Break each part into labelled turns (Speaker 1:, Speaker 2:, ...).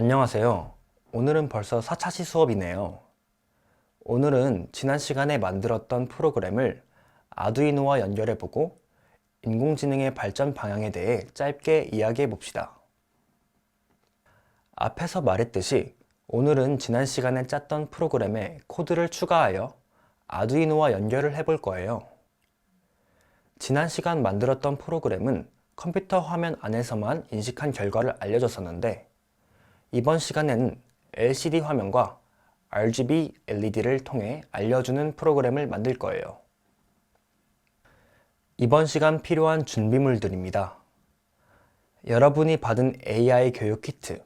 Speaker 1: 안녕하세요. 오늘은 벌써 4차시 수업이네요. 오늘은 지난 시간에 만들었던 프로그램을 아두이노와 연결해보고 인공지능의 발전 방향에 대해 짧게 이야기해봅시다. 앞에서 말했듯이 오늘은 지난 시간에 짰던 프로그램에 코드를 추가하여 아두이노와 연결을 해볼 거예요. 지난 시간 만들었던 프로그램은 컴퓨터 화면 안에서만 인식한 결과를 알려줬었는데 이번 시간에는 LCD 화면과 RGB LED를 통해 알려주는 프로그램을 만들 거예요. 이번 시간 필요한 준비물들입니다. 여러분이 받은 AI 교육 키트,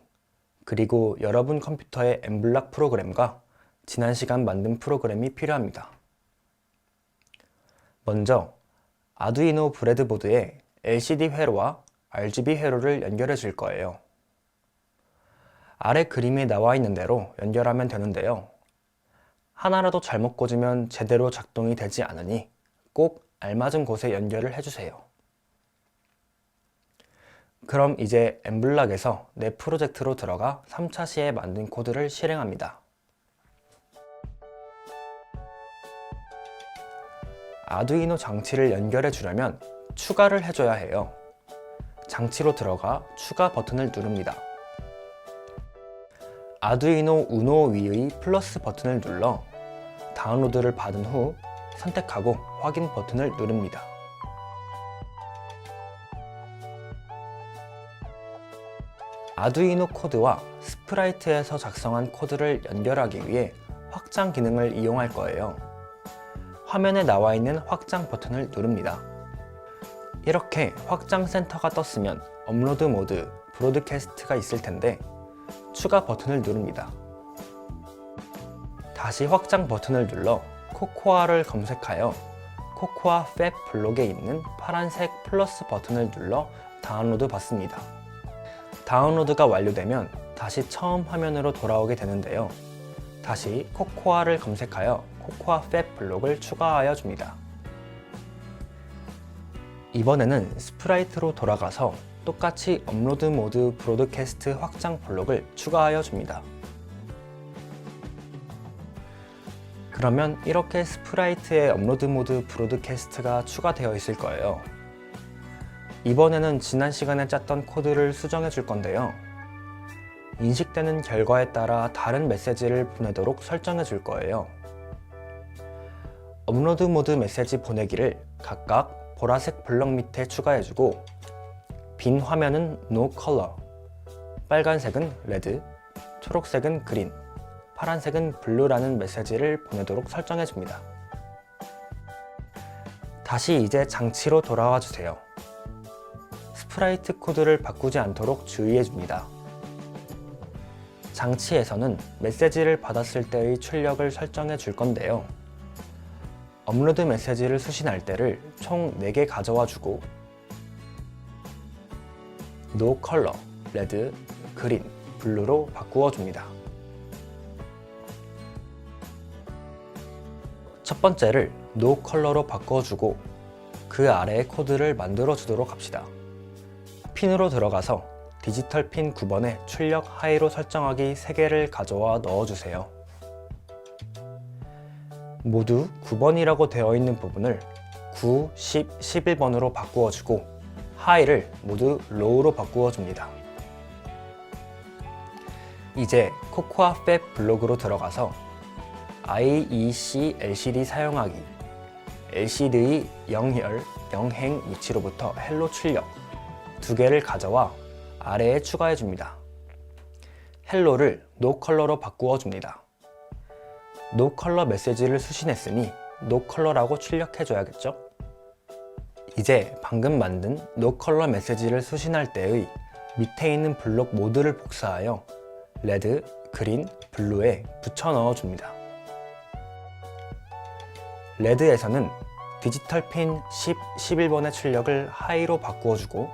Speaker 1: 그리고 여러분 컴퓨터의 엠블락 프로그램과 지난 시간 만든 프로그램이 필요합니다. 먼저 아두이노 브레드보드에 LCD 회로와 RGB 회로를 연결해 줄 거예요. 아래 그림에 나와 있는 대로 연결하면 되는데요. 하나라도 잘못 꽂으면 제대로 작동이 되지 않으니 꼭 알맞은 곳에 연결을 해주세요. 그럼 이제 엠블락에서 내 프로젝트로 들어가 3차 시에 만든 코드를 실행합니다. 아두이노 장치를 연결해 주려면 추가를 해줘야 해요. 장치로 들어가 추가 버튼을 누릅니다. 아두이노 우노 위의 플러스 버튼을 눌러 다운로드를 받은 후 선택하고 확인 버튼을 누릅니다. 아두이노 코드와 스프라이트에서 작성한 코드를 연결하기 위해 확장 기능을 이용할 거예요. 화면에 나와 있는 확장 버튼을 누릅니다. 이렇게 확장 센터가 떴으면 업로드 모드, 브로드캐스트가 있을 텐데 추가 버튼을 누릅니다. 다시 확장 버튼을 눌러 코코아를 검색하여 코코아 팹 블록에 있는 파란색 플러스 버튼을 눌러 다운로드 받습니다. 다운로드가 완료되면 다시 처음 화면으로 돌아오게 되는데요. 다시 코코아를 검색하여 코코아 팹 블록을 추가하여 줍니다. 이번에는 스프라이트로 돌아가서 똑같이 업로드 모드 브로드캐스트 확장 블록을 추가하여 줍니다. 그러면 이렇게 스프라이트의 업로드 모드 브로드캐스트가 추가되어 있을 거예요. 이번에는 지난 시간에 짰던 코드를 수정해 줄 건데요. 인식되는 결과에 따라 다른 메시지를 보내도록 설정해 줄 거예요. 업로드 모드 메시지 보내기를 각각 보라색 블럭 밑에 추가해주고 빈 화면은 No Color, 빨간색은 Red, 초록색은 Green, 파란색은 Blue라는 메시지를 보내도록 설정해줍니다. 다시 이제 장치로 돌아와 주세요. 스프라이트 코드를 바꾸지 않도록 주의해줍니다. 장치에서는 메시지를 받았을 때의 출력을 설정해 줄 건데요. 업로드 메시지를 수신할 때를 총 4개 가져와 주고 No Color, Red, Green, Blue로 바꾸어 줍니다. 첫 번째를 No Color로 바꾸어 주고 그 아래의 코드를 만들어 주도록 합시다. 핀으로 들어가서 디지털 핀 9번에 출력 하이로 설정하기 3개를 가져와 넣어주세요. 모두 9번이라고 되어 있는 부분을 9, 10, 11번으로 바꾸어 주고 하이를 모두 로우로 바꾸어 줍니다. 이제 코코아 팹 블록으로 들어가서 IEC LCD 사용하기, LCD의 영혈, 영행 위치로부터 헬로 출력 2개를 가져와 아래에 추가해 줍니다. 헬로를 노 컬러로 바꾸어 줍니다. 노 컬러 메시지를 수신했으니 노 컬러라고 출력해 줘야겠죠? 이제 방금 만든 노 컬러 메시지를 수신할 때의 밑에 있는 블록 모드를 복사하여 레드, 그린, 블루에 붙여 넣어 줍니다. 레드에서는 디지털 핀 10, 11번의 출력을 하이로 바꾸어 주고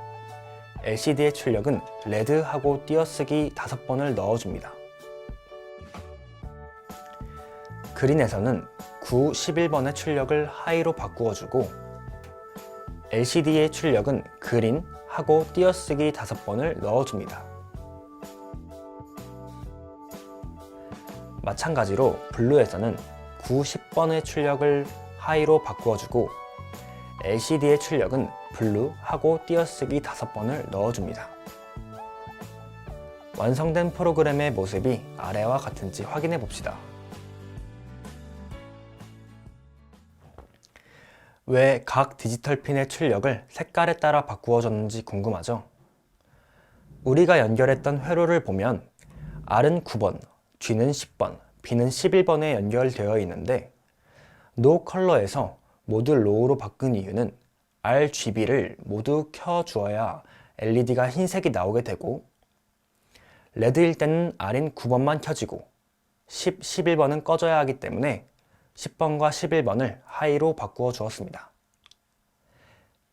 Speaker 1: LCD의 출력은 레드하고 띄어쓰기 5번을 넣어줍니다. 그린에서는 9, 11번의 출력을 하이로 바꾸어주고 LCD의 출력은 그린 하고 띄어쓰기 5번을 넣어줍니다. 마찬가지로 블루에서는 9, 10번의 출력을 하이로 바꾸어주고 LCD의 출력은 블루 하고 띄어쓰기 5번을 넣어줍니다. 완성된 프로그램의 모습이 아래와 같은지 확인해 봅시다. 왜 각 디지털 핀의 출력을 색깔에 따라 바꾸어 줬는지 궁금하죠? 우리가 연결했던 회로를 보면 R은 9번, G는 10번, B는 11번에 연결되어 있는데 노 컬러에서 모두 로우로 바꾼 이유는 RGB를 모두 켜주어야 LED가 흰색이 나오게 되고 레드일 때는 R인 9번만 켜지고 10, 11번은 꺼져야 하기 때문에 10번과 11번을 하이로 바꾸어 주었습니다.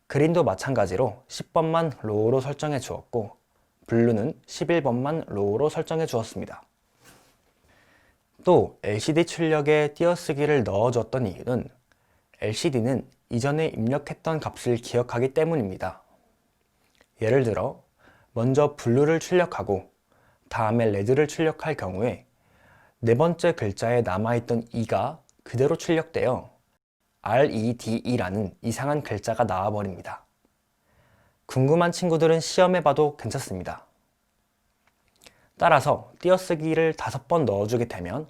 Speaker 1: 그린도 마찬가지로 10번만 로우로 설정해 주었고 블루는 11번만 로우로 설정해 주었습니다. 또 LCD 출력에 띄어쓰기를 넣어줬던 이유는 LCD는 이전에 입력했던 값을 기억하기 때문입니다. 예를 들어 먼저 블루를 출력하고 다음에 레드를 출력할 경우에 네 번째 글자에 남아있던 E가 그대로 출력되어 REDE라는 이상한 글자가 나와버립니다. 궁금한 친구들은 시험해봐도 괜찮습니다. 따라서 띄어쓰기를 5번 넣어주게 되면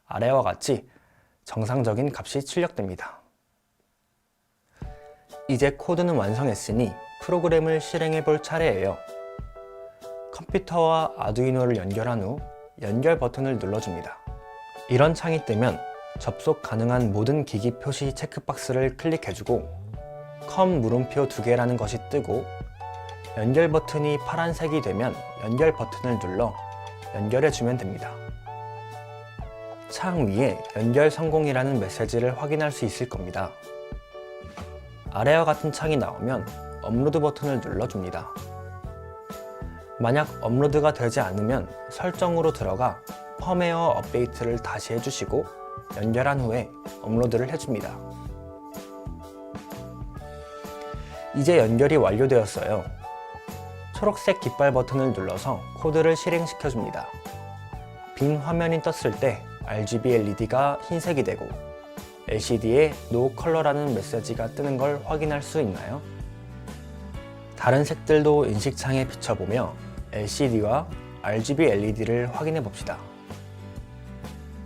Speaker 1: 아래와 같이 정상적인 값이 출력됩니다. 이제 코드는 완성했으니 프로그램을 실행해 볼 차례예요. 컴퓨터와 아두이노를 연결한 후 연결 버튼을 눌러줍니다. 이런 창이 뜨면 접속 가능한 모든 기기 표시 체크박스를 클릭해주고 컴 물음표 2개라는 것이 뜨고 연결 버튼이 파란색이 되면 연결 버튼을 눌러 연결해주면 됩니다. 창 위에 연결 성공이라는 메시지를 확인할 수 있을 겁니다. 아래와 같은 창이 나오면 업로드 버튼을 눌러줍니다. 만약 업로드가 되지 않으면 설정으로 들어가 펌웨어 업데이트를 다시 해주시고 연결한 후에 업로드를 해줍니다. 이제 연결이 완료되었어요. 초록색 깃발 버튼을 눌러서 코드를 실행시켜줍니다. 빈 화면이 떴을 때 RGB LED가 흰색이 되고 LCD에 No Color라는 메시지가 뜨는 걸 확인할 수 있나요? 다른 색들도 인식창에 비춰보며 LCD와 RGB LED를 확인해 봅시다.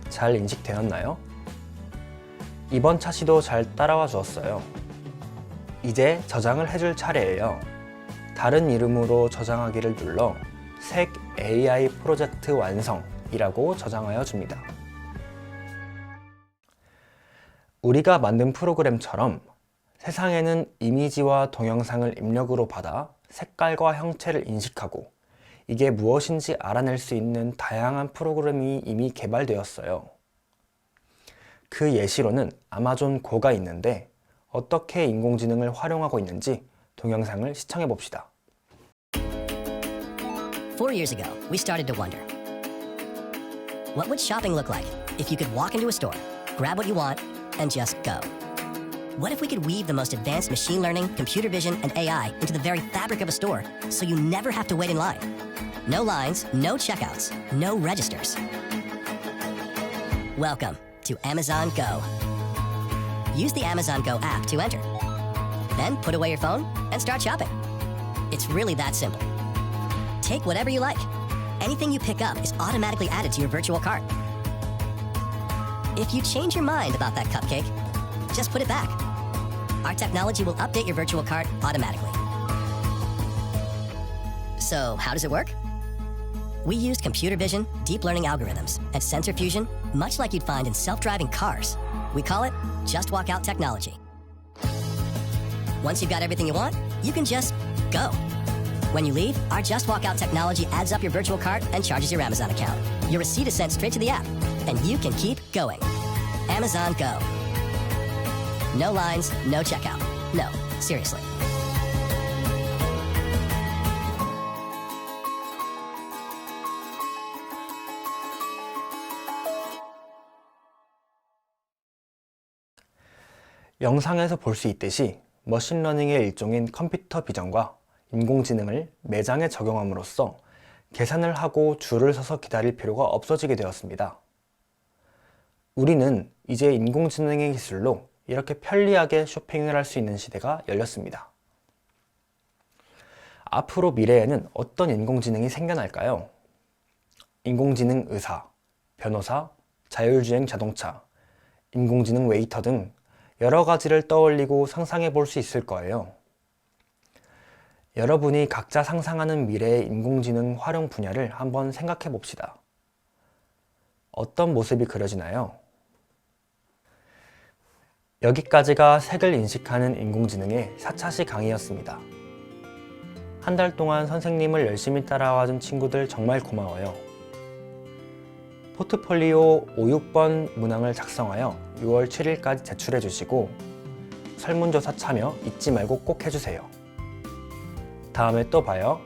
Speaker 1: 잘 인식되었나요? 이번 차시도 잘 따라와 주었어요. 이제 저장을 해줄 차례예요. 다른 이름으로 저장하기를 눌러 색 AI 프로젝트 완성이라고 저장하여 줍니다. 우리가 만든 프로그램처럼 세상에는 이미지와 동영상을 입력으로 받아 색깔과 형체를 인식하고 이게 무엇인지 알아낼 수 있는 다양한 프로그램이 이미 개발되었어요. 그 예시로는 아마존 고가 있는데 어떻게 인공지능을 활용하고 있는지 동영상을 시청해 봅시다.
Speaker 2: 4 years ago, we started to wonder, what would shopping look like if you could walk into a store, grab what you want, and just go? What if we could weave the most advanced machine learning, computer vision, and AI into the very fabric of a store so you never have to wait in line? No lines, no checkouts, no registers. Welcome to Amazon Go. Use the Amazon Go app to enter. Then put away your phone and start shopping. It's really that simple. Take whatever you like. Anything you pick up is automatically added to your virtual cart. If you change your mind about that cupcake, just put it back. Our technology will update your virtual cart automatically. So, how does it work? We used computer vision, deep learning algorithms, and sensor fusion, much like you'd find in self-driving cars. We call it Just Walk Out technology. Once you've got everything you want, you can just go. When you leave, our Just Walk Out technology adds up your virtual cart and charges your Amazon account. Your receipt is sent straight to the app, and you can keep going. Amazon Go. No lines, no checkout. No, seriously.
Speaker 1: 영상에서 볼 수 있듯이 머신러닝의 일종인 컴퓨터 비전과 인공지능을 매장에 적용함으로써 계산을 하고 줄을 서서 기다릴 필요가 없어지게 되었습니다. 우리는 이제 인공지능의 기술로 이렇게 편리하게 쇼핑을 할 수 있는 시대가 열렸습니다. 앞으로 미래에는 어떤 인공지능이 생겨날까요? 인공지능 의사, 변호사, 자율주행 자동차, 인공지능 웨이터 등 여러 가지를 떠올리고 상상해 볼 수 있을 거예요. 여러분이 각자 상상하는 미래의 인공지능 활용 분야를 한번 생각해 봅시다. 어떤 모습이 그려지나요? 여기까지가 색을 인식하는 인공지능의 4차시 강의였습니다. 한 달 동안 선생님을 열심히 따라와준 친구들 정말 고마워요. 포트폴리오 5, 6번 문항을 작성하여 6월 7일까지 제출해 주시고 설문조사 참여 잊지 말고 꼭 해주세요. 다음에 또 봐요.